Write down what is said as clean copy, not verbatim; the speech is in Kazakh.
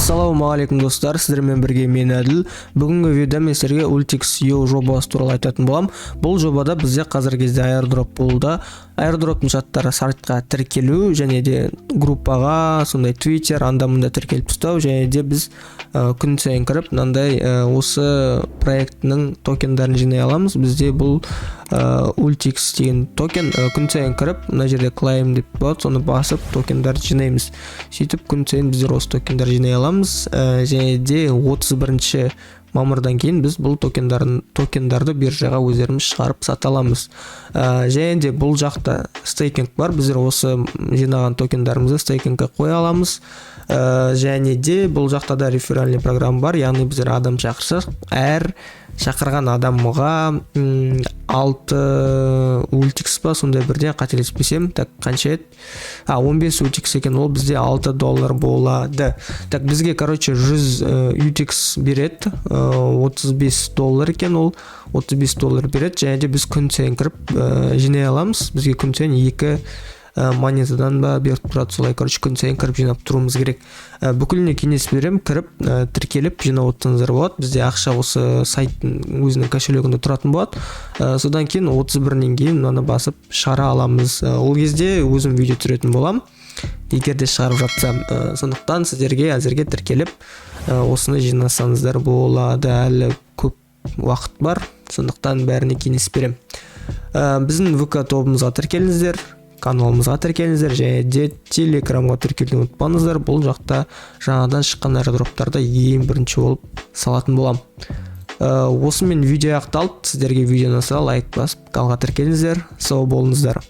Ассалаумағалейкум достар, сіздермен бірге мен Әділ. Бүгінгі видеода мен сіздерге Ultix.io жобасы туралы айтатын боламын. Бұл жобада бізде қазіргі кезде airdrop болды. Airdropтың шарттары сайтқа тіркелу және де группаға, сондай Twitter, анда-мында тіркеліп ұстау, және де біз күн сайын кіріп, мынандай осы проектінің токендарын жинай аламыз. Бізде бұл Ultix деген токен күн сайын кіріп, мына жерде claim деп болады, соны басып токендарды жинаймыз. Сөйтіп күн сайын біздер осы токендарды жинай аламыз, және де 31 мамырдан кейін біз бұл токендарды биржаға өздеріміз шығарып сата аламыз. Және де бұл жақта стейкинг бар, біздер осы жинаған токендарымызды стейкингке қоя аламыз. Және де бұл жақта да реферальный программа бар, яғни біздер адам шақырсақ, әр шақырған адамға 6 Ultix па, сондай бірден қателеспесем, қанша еді? 15 Ultix екен, ол бізде $6 болады. Так, бізге, 100 Ultix береді, $35 екен, ол $35 береді, және де біз күн сайын кіріп жинай аламыз. Бізге күн сайын 2 монетадан ба беріп тұрады, солай күн сайын кіріп жинап тұруымыз керек. Бүкіліне кеңес берем, кіріп тіркеліп жинап отырсаңыздар болады. Бізде ақша осы сайттың өзінің кошелегінде тұратын болады. Содан кейін 31-нен кейін мынаны басып шығара аламыз. Ол кезде өзім видео түсіретін болам, егер де шығарып жатсам. Сондықтан сіздерге әзірге тіркеліп осыны жинасаңыздар болады. Әлі көп уақыт бар, сондықтан бәріне кеңес берем. Біздің ВК тобымызға тіркеліңіздер, каналымызға тіркеліңіздер, және де телеграмға тіркелуді ұмытпаңыздар. Бұл жақта жаңадан шыққан airdropтарды ең бірінші болып салатын болам. Осымен видео аяқталды. Сіздерге видео ұнаса лайк басып, каналға тіркеліңіздер. Сау болыңыздар.